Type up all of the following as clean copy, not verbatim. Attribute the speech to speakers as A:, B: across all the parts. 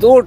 A: 2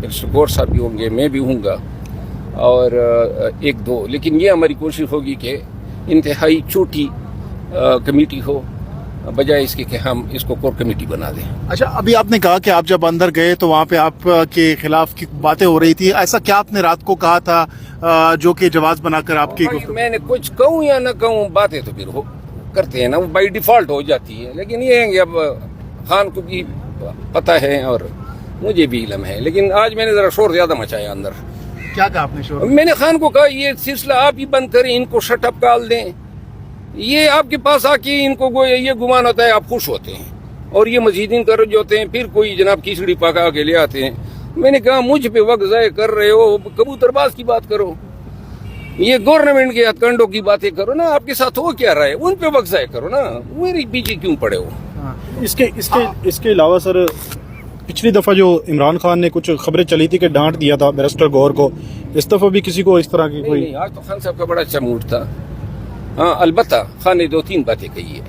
A: برسٹر گور صاحب بھی ہوں گے, میں بھی ہوں گا, اور ایک دو. لیکن یہ ہماری کوشش ہوگی کہ انتہائی چھوٹی کمیٹی ہو, بجائے اس کے ہم اس کو کور کمیٹی بنا دیں.
B: اچھا, ابھی آپ نے کہا کہ آپ جب اندر گئے تو وہاں پہ آپ کے خلاف کی باتیں ہو رہی تھی, ایسا کیا آپ نے رات کو کہا تھا جو کہ جواز بنا کر آپ کی
A: میں نے کچھ کہوں یا نہ کہوں, باتیں تو پھر کرتے ہیں نا, وہ بائی ڈیفالٹ ہو جاتی ہے. لیکن یہ ہے کہ اب خان کو بھی پتہ ہے اور مجھے بھی علم ہے, لیکن آج میں نے ذرا شور زیادہ مچایا اندر.
B: کیا کہا آپ نے شور؟
A: میں نے خان کو کہا یہ سلسلہ آپ ہی بند کریں, ان کو شٹ اپ کال دیں. یہ آپ کے پاس آ کے ان کو یہ گمان ہوتا ہے آپ خوش ہوتے ہیں, اور یہ مزید انکریج ہوتے ہیں, پھر کوئی جناب کھچڑی پکا کے لے آتے ہیں. میں نے کہا مجھ پہ وقت ضائع کر رہے ہو, کبوتر باز کی بات کرو, یہ گورنمنٹ کے ہتھ کنڈوں کی باتیں کرو نا. آپ کے ساتھ ہو کیا رہا ہے, ان پہ وقت ضائع کرو نا, میری پیچھے کیوں پڑے ہو.
C: اس کے علاوہ سر, پچھلی دفعہ جو عمران خان نے کچھ خبریں چلی تھی کہ ڈانٹ دیا تھا بیرسٹر گور کو, اس دفعہ بھی کسی کو اس طرح کی کوئی؟
A: نہیں, آج تو خان صاحب کا بڑا اچھا موڈ تھا. ہاں, البتہ خان نے 2-3 باتیں کہی ہے.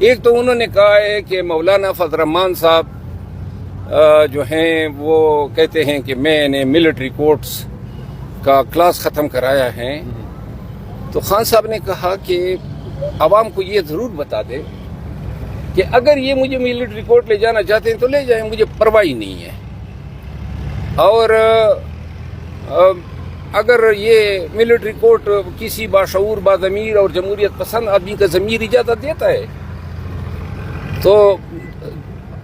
A: ایک تو انہوں نے کہا ہے کہ مولانا فضل الرحمان صاحب جو ہیں وہ کہتے ہیں کہ میں نے ملٹری کورٹس کا کلاس ختم کرایا ہے. تو خان صاحب نے کہا کہ عوام کو یہ ضرور بتا دے کہ اگر یہ مجھے ملٹری کورٹ لے جانا چاہتے ہیں تو لے جائیں, مجھے پرواہ نہیں ہے. اور اگر یہ ملٹری کورٹ کسی باشعور, باضمیر اور جمہوریت پسند آدمی کا ضمیر اجازت دیتا ہے تو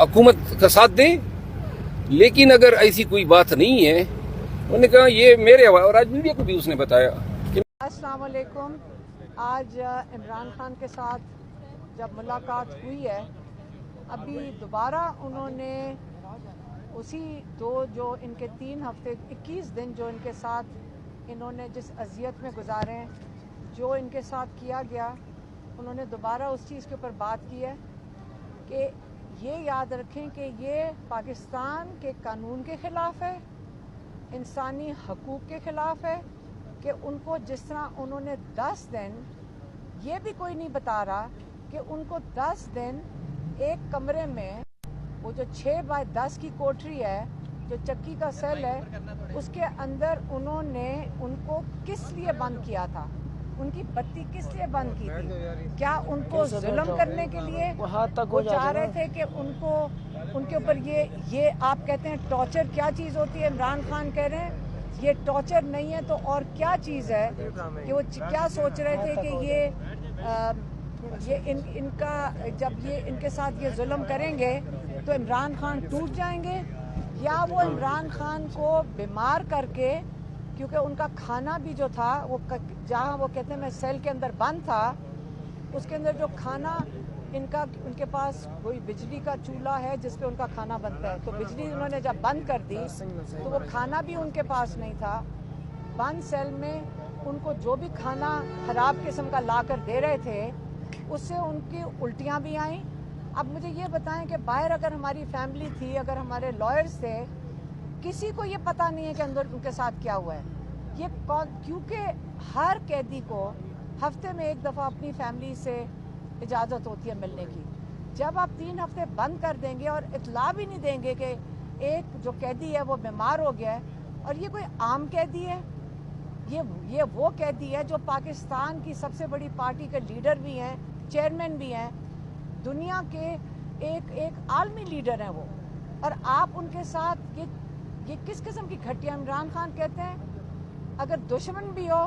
A: حکومت کا ساتھ دیں. لیکن اگر ایسی کوئی بات نہیں ہے, انہوں نے کہا یہ میرے حوالے, اور آج میڈیا کو بھی اس نے بتایا.
D: السلام علیکم. آج عمران خان کے ساتھ جب ملاقات ہوئی ہے, ابھی دوبارہ انہوں نے اسی جو ان کے 3 ہفتے 21 دن جو ان کے ساتھ انہوں نے جس اذیت میں گزارے, جو ان کے ساتھ کیا گیا, انہوں نے دوبارہ اس چیز کے اوپر بات کی ہے کہ یہ یاد رکھیں کہ یہ پاکستان کے قانون کے خلاف ہے, انسانی حقوق کے خلاف ہے, کہ ان کو جس طرح انہوں نے 10 دن, یہ بھی کوئی نہیں بتا رہا کہ ان کو 10 دن ایک کمرے میں, وہ جو 6x10 کی کوٹری ہے, جو چکی کا سیل ہے, اس کے اندر انہوں نے ان کو کس لیے بند کیا تھا, ان کی بتی کس لیے بند کی تھی؟ کیا ان کو ظلم کرنے کے لیے وہ چاہ رہے تھے کہ ان کے اوپر یہ آپ کہتے ہیں ٹارچر کیا چیز ہوتی ہے؟ عمران خان کہہ رہے ہیں یہ ٹارچر نہیں ہے تو اور کیا چیز ہے, کہ وہ کیا سوچ رہے تھے کہ یہ ان کا جب یہ ان کے ساتھ یہ ظلم کریں گے تو عمران خان ٹوٹ جائیں گے, یا وہ عمران خان کو بیمار کر کے, کیونکہ ان کا کھانا بھی جو تھا وہ جہاں وہ کہتے ہیں میں سیل کے اندر بند تھا, اس کے اندر جو کھانا ان کے پاس کوئی بجلی کا چولہا ہے جس پہ ان کا کھانا بنتا ہے, تو بجلی انہوں نے جب بند کر دی تو وہ کھانا بھی ان کے پاس نہیں تھا. بند سیل میں ان کو جو بھی کھانا خراب قسم کا لا کر دے رہے تھے اس سے ان کی الٹیاں بھی آئیں. اب مجھے یہ بتائیں کہ باہر اگر ہماری فیملی تھی, اگر ہمارے لائرز تھے, کسی کو یہ پتہ نہیں ہے کہ اندر ان کے ساتھ کیا ہوا ہے. کیونکہ ہر قیدی کو ہفتے میں ایک دفعہ اپنی فیملی سے اجازت ہوتی ہے ملنے کی. جب آپ 3 ہفتے بند کر دیں گے اور اطلاع بھی نہیں دیں گے کہ ایک جو قیدی ہے وہ بیمار ہو گیا ہے, اور یہ کوئی عام قیدی ہے, یہ وہ قیدی ہے جو پاکستان کی سب سے بڑی پارٹی کے لیڈر بھی ہیں, چیئرمین بھی ہیں, دنیا کے ایک عالمی لیڈر ہیں وہ, اور آپ ان کے ساتھ یہ کس قسم کی گھٹیا. عمران خان کہتے ہیں اگر دشمن بھی ہو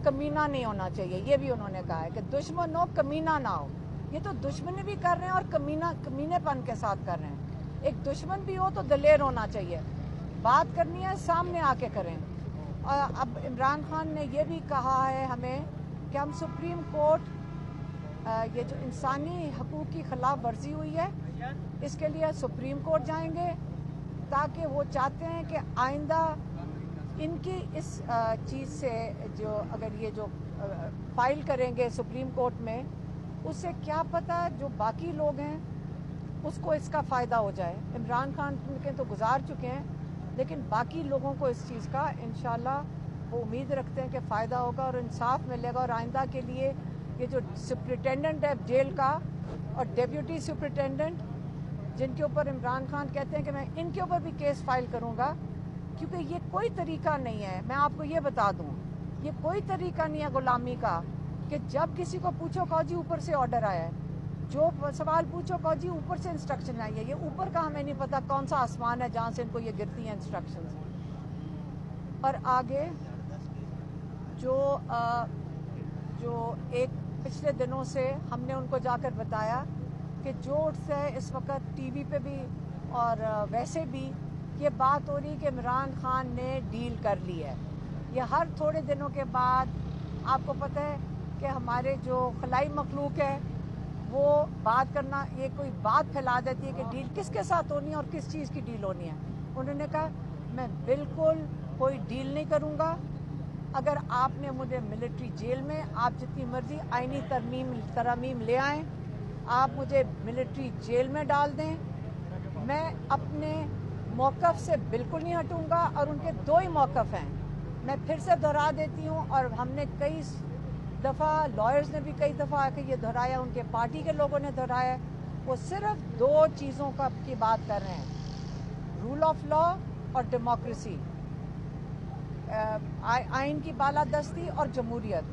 D: کمینہ نہیں ہونا چاہیے, یہ بھی انہوں نے کہا ہے کہ دشمن ہو کمینہ نہ ہو. یہ تو دشمنی بھی کر رہے ہیں اور کمینے پن کے ساتھ کر رہے ہیں. ایک دشمن بھی ہو تو دلیر ہونا چاہیے, بات کرنی ہے سامنے آ کے کریں. اب عمران خان نے یہ بھی کہا ہے ہمیں کہ ہم سپریم کورٹ, یہ جو انسانی حقوق کی خلاف ورزی ہوئی ہے اس کے لیے سپریم کورٹ جائیں گے, تاکہ وہ چاہتے ہیں کہ آئندہ ان کی اس چیز سے جو اگر یہ جو فائل کریں گے سپریم کورٹ میں, اس سے کیا پتہ جو باقی لوگ ہیں اس کو اس کا فائدہ ہو جائے. عمران خان کے تو گزار چکے ہیں, لیکن باقی لوگوں کو اس چیز کا انشاءاللہ وہ امید رکھتے ہیں کہ فائدہ ہوگا اور انصاف ملے گا, اور آئندہ کے لیے یہ جو سپرنٹینڈنٹ ہے جیل کا اور ڈیپیوٹی سپرنٹینڈنٹ, جن کے اوپر عمران خان کہتے ہیں کہ میں ان کے اوپر بھی کیس فائل کروں گا، کیونکہ یہ کوئی طریقہ نہیں ہے. میں آپ کو یہ بتا دوں، یہ کوئی طریقہ نہیں ہے غلامی کا کہ جب کسی کو پوچھو کہو جی اوپر سے آرڈر آیا ہے، جو سوال پوچھو کہو جی اوپر سے انسٹرکشن آئی ہے. یہ اوپر کا ہمیں نہیں پتا کون سا آسمان ہے جہاں سے ان کو یہ گرتی ہیں انسٹرکشنز. اور آگے جو ایک پچھلے دنوں سے ہم نے ان کو جا کر بتایا کہ جو سے اس وقت ٹی وی پہ بھی اور ویسے بھی یہ بات ہو رہی کہ عمران خان نے ڈیل کر لی ہے. یہ ہر تھوڑے دنوں کے بعد آپ کو پتہ ہے کہ ہمارے جو خلائی مخلوق ہے وہ بات کرنا، یہ کوئی بات پھیلا دیتی ہے کہ ڈیل کس کے ساتھ ہونی ہے اور کس چیز کی ڈیل ہونی ہے. انہوں نے کہا میں بالکل کوئی ڈیل نہیں کروں گا. اگر آپ نے مجھے ملٹری جیل میں، آپ جتنی مرضی آئینی ترامیم لے آئیں، آپ مجھے ملٹری جیل میں ڈال دیں، میں اپنے موقف سے بالکل نہیں ہٹوں گا. اور ان کے دو ہی موقف ہیں، میں پھر سے دہرا دیتی ہوں، اور ہم نے کئی دفعہ، لائرز نے بھی کئی دفعہ کہ یہ دہرایا، ان کے پارٹی کے لوگوں نے دہرایا. وہ صرف دو چیزوں کی بات کر رہے ہیں، رول آف لا اور ڈیموکریسی، آئین کی بالادستی اور جمہوریت.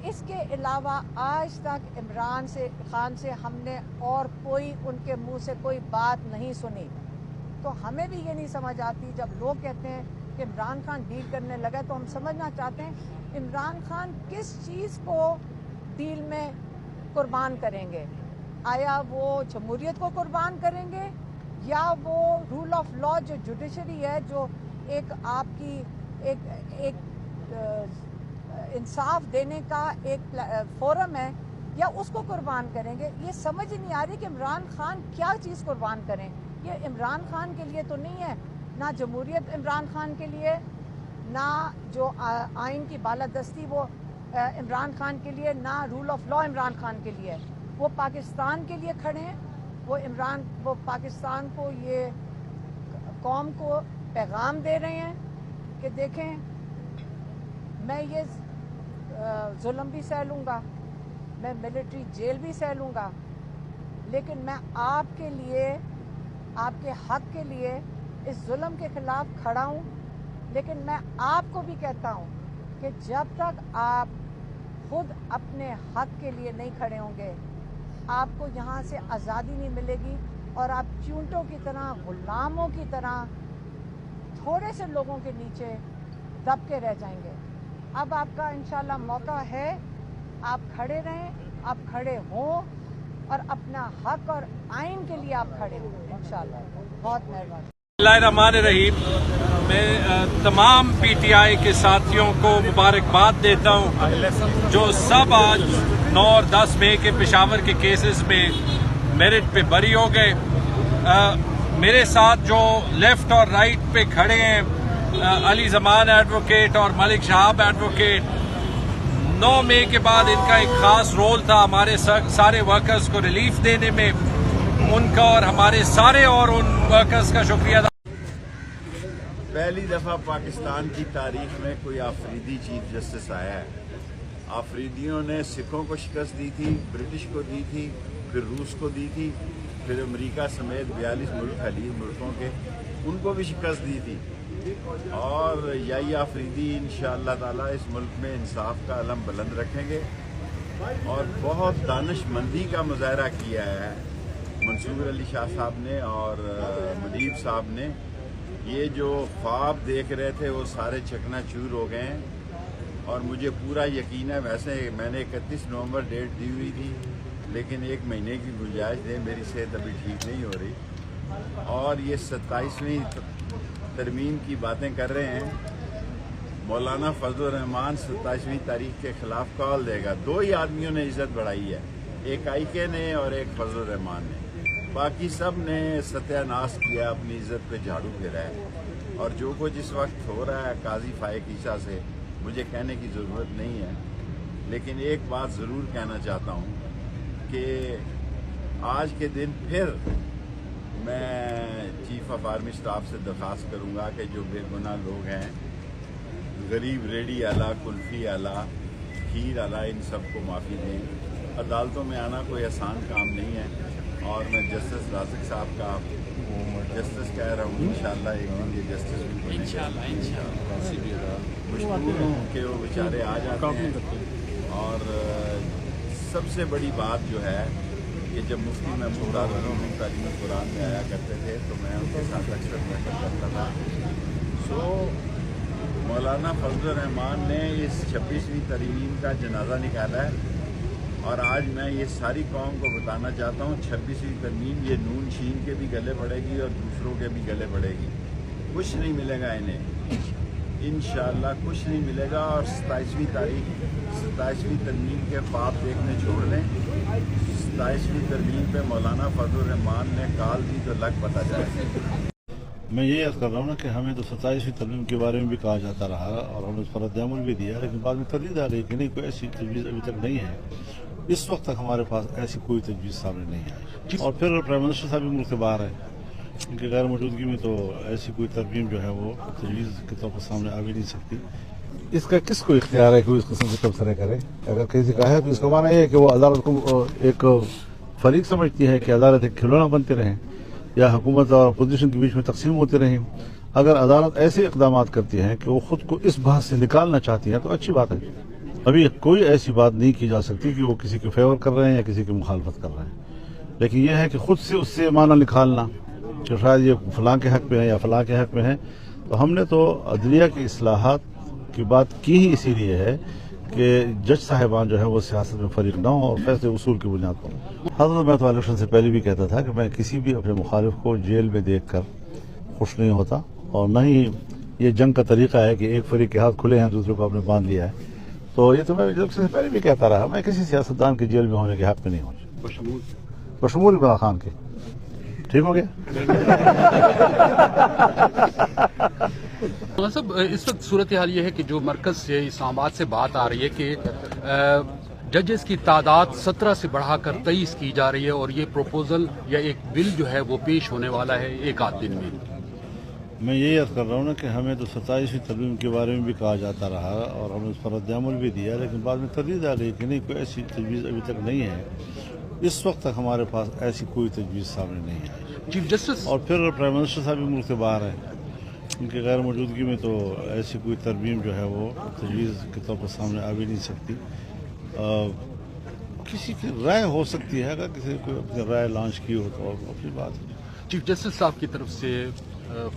D: اس کے علاوہ آج تک عمران خان سے ہم نے اور کوئی ان کے منہ سے کوئی بات نہیں سنی. تو ہمیں بھی یہ نہیں سمجھ آتی جب لوگ کہتے ہیں کہ عمران خان ڈیل کرنے لگا، تو ہم سمجھنا چاہتے ہیں عمران خان کس چیز کو ڈیل میں قربان کریں گے. آیا وہ جمہوریت کو قربان کریں گے، یا وہ رول آف لا جو جوڈیشری ہے، جو ایک آپ کی ایک انصاف دینے کا ایک فورم ہے، یا اس کو قربان کریں گے. یہ سمجھ نہیں آ رہی کہ عمران خان کیا چیز قربان کریں. یہ عمران خان کے لیے تو نہیں ہے، نہ جمہوریت عمران خان کے لیے، نہ جو آئین کی بالادستی وہ عمران خان کے لیے، نہ rule of law Imran Khan کے لیے. وہ پاکستان کے لیے کھڑے ہیں. وہ پاکستان کو، یہ قوم کو پیغام دے رہے ہیں کہ دیکھیں میں یہ ظلم بھی سہ لوں گا، میں ملٹری جیل بھی سہ لوں گا، لیکن میں آپ کے لیے، آپ کے حق کے لیے اس ظلم کے خلاف کھڑا ہوں. لیکن میں آپ کو بھی کہتا ہوں کہ جب تک آپ خود اپنے حق کے لیے نہیں کھڑے ہوں گے، آپ کو یہاں سے آزادی نہیں ملے گی، اور آپ چونٹوں کی طرح، غلاموں کی طرح تھوڑے سے لوگوں کے نیچے دب کے رہ جائیں گے. اب آپ کا انشاءاللہ موقع ہے، آپ کھڑے رہیں، آپ کھڑے ہوں، اور اپنا حق اور آئین کے لیے آپ کھڑے ہوں انشاءاللہ. بہت مہربانی.
E: بسم اللہ الرحمن الرحیم. میں تمام پی ٹی آئی کے ساتھیوں کو مبارکباد دیتا ہوں جو سب آج 9 اور 10 مئی کے پشاور کے کیسز میں میرٹ پہ بری ہو گئے. میرے ساتھ جو لیفٹ اور رائٹ پہ کھڑے ہیں، علی زمان ایڈوکیٹ اور ملک شہاب ایڈوکیٹ، 9 مئی کے بعد ان کا ایک خاص رول تھا ہمارے سارے ورکرز کو ریلیف دینے میں. ان کا اور ہمارے سارے اور ان ورکرز کا شکریہ ادا.
F: پہلی دفعہ پاکستان کی تاریخ میں کوئی آفریدی چیف جسٹس آیا ہے. آفریدیوں نے سکھوں کو شکست دی تھی، برٹش کو دی تھی، پھر روس کو دی تھی، پھر امریکہ سمیت 42 ملک خلیج ملکوں کے، ان کو بھی شکست دی تھی. اور یہی آفریدی انشاءاللہ تعالی اس ملک میں انصاف کا علم بلند رکھیں گے. اور بہت دانش مندی کا مظاہرہ کیا ہے منصور علی شاہ صاحب نے اور مدیب صاحب نے. یہ جو خواب دیکھ رہے تھے وہ سارے چکنا چور ہو گئے ہیں، اور مجھے پورا یقین ہے. ویسے میں نے 31 نومبر ڈیٹ دی ہوئی تھی، لیکن 1 مہینے کی گنجائش دیں، میری صحت ابھی ٹھیک نہیں ہو رہی. اور یہ 27ویں ترمیم کی باتیں کر رہے ہیں. مولانا فضل الرحمان 27ویں تاریخ کے خلاف کال دے گا. 2 ہی آدمیوں نے عزت بڑھائی ہے، ایک آئی کے نے اور ایک فضل الرحمان نے. باقی سب نے ستیہ ناش کیا، اپنی عزت پہ جھاڑو پھیرا ہے. اور جو کچھ اس وقت ہو رہا ہے قاضی فائق عیسیٰ سے مجھے کہنے کی ضرورت نہیں ہے، لیکن ایک بات ضرور کہنا چاہتا ہوں کہ آج کے دن پھر میں چیف آف آرمی اسٹاف سے درخواست کروں گا کہ جو بے گناہ لوگ ہیں، غریب ریڈی والا، کلفی والا، کھیر والا، ان سب کو معافی دیں. عدالتوں میں آنا کوئی آسان کام نہیں ہے، اور میں جسٹس رازق صاحب کا جسٹس کہہ رہا ہوں، انشاءاللہ ایک دن یہ جسٹس بھی بنے گا۔ مشکور ہوں کہ وہ بیچارے آ جاتے ہیں، اور سب سے بڑی بات جو ہے کہ جب مفتی محمود تعلیم قرآن میں آیا کرتے تھے تو میں ان کے ساتھ اکثر بیٹھا کرتا تھا۔ مولانا فضل الرحمان نے اس 26ویں ترمیم کا جنازہ نکالا ہے، اور آج میں یہ ساری قوم کو بتانا چاہتا ہوں 26ویں ترمیم یہ نون شین کے بھی گلے پڑے گی اور دوسروں کے بھی گلے پڑے گی، کچھ نہیں ملے گا انہیں، انشاءاللہ کچھ نہیں ملے گا۔ اور 27ویں ترمیم کے خواب دیکھنے چھوڑ دیں، 27ویں ترمیم پہ مولانا فضل الرحمان نے کال دی تو لگ پتہ جائے۔
G: میں یہ عرض کر رہا ہوں نا کہ ہمیں تو 27ویں ترمیم کے بارے میں بھی کہا جاتا رہا اور ہم نے اس پر رد عمل بھی دیا، لیکن بعد میں تردید آ گئی کہ نہیں، کوئی ایسی تجویز ابھی تک نہیں ہے۔ اس وقت تک ہمارے پاس ایسی کوئی تجویز سامنے نہیں آئی، اور پھر پرائم منسٹر صاحب بھی ملک سے باہر ہے، ان کی غیر موجودگی میں تو ایسی کوئی ترمیم جو ہے وہ تجویز کے طور پر سامنے آ بھی نہیں سکتی۔ اس کا کس کو اختیار ہے کہ وہ اس قسم سے تبصرے کرے؟ اگر کسی کا ہے تو اس کا معنی یہ ہے کہ وہ عدالت کو ایک فریق سمجھتی ہے کہ عدالت ایک کھلونا بنتے رہیں یا حکومت اور اپوزیشن کے بیچ میں تقسیم ہوتے رہیں۔ اگر عدالت ایسے اقدامات کرتی ہے کہ وہ خود کو اس بحث سے نکالنا چاہتی ہے تو اچھی بات ہے۔ ابھی کوئی ایسی بات نہیں کی جا سکتی کہ وہ کسی کے فیور کر رہے ہیں یا کسی کی مخالفت کر رہے ہیں، لیکن یہ ہے کہ خود سے اس سے معنی نکالنا کہ شاید یہ فلاں کے حق میں ہے یا فلاں کے حق میں ہے۔ تو ہم نے تو عدلیہ کی اصلاحات کی بات کی ہی اسی لیے ہے کہ جج صاحبان جو ہے وہ سیاست میں فریق نہ ہوں اور فیصلے اصول کی بنیاد پر۔ حضرت میں تو الیکشن سے پہلے بھی کہتا تھا کہ میں کسی بھی اپنے مخالف کو جیل میں دیکھ کر خوش نہیں ہوتا، اور نہ ہی یہ جنگ کا طریقہ ہے کہ ایک فریق کے ہاتھ کھلے ہیں دوسرے کو آپ نے باندھ لیا ہے۔ تو یہ تو میں الیکشن سے پہلے بھی کہتا رہا، میں کسی سیاستدان کے جیل میں ہونے کے حق میں نہیں ہوں، بشمول عمران خان کے۔ ٹھیک ہو گیا؟
H: صاحب اس وقت صورتحال یہ ہے کہ جو مرکز سے اسلام آباد سے بات آ رہی ہے کہ ججز کی تعداد 17 سے بڑھا کر 23 کی جا رہی ہے، اور یہ پروپوزل یا ایک بل جو ہے وہ پیش ہونے والا ہے ایک آدھ دن میں۔
G: میں یہ عرض کر رہا ہوں نا کہ ہمیں تو 27ویں ترمیم کے بارے میں بھی کہا جاتا رہا اور ہم نے اس پر رد عمل بھی دیا، لیکن بعد میں تردید آ گئی کہ نہیں، کوئی ایسی تجویز ابھی تک نہیں ہے۔ اس وقت تک ہمارے پاس ایسی کوئی تجویز سامنے نہیں آئی۔
H: چیف جسٹس
G: اور پھر پرائم منسٹر صاحب بھی ملک سے باہر ہے، ان کی غیر موجودگی میں تو ایسی کوئی ترمیم جو ہے وہ تجویز کے طور پر سامنے آ بھی نہیں سکتی۔ کسی کی رائے ہو سکتی ہے، اگر کسی کو اپنی رائے لانچ کی ہو تو اپنی بات ہے۔
H: چیف جسٹس صاحب کی طرف سے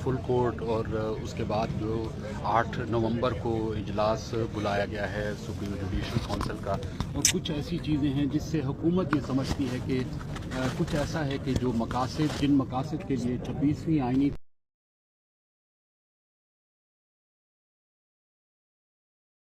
H: فل کورٹ اور اس کے بعد جو 8 نومبر کو اجلاس بلایا گیا ہے سپریم جوڈیشل کونسل کا، اور کچھ ایسی چیزیں ہیں جس سے حکومت یہ سمجھتی ہے کہ کچھ ایسا ہے کہ جو مقاصد جن مقاصد کے لیے 26ویں آئینی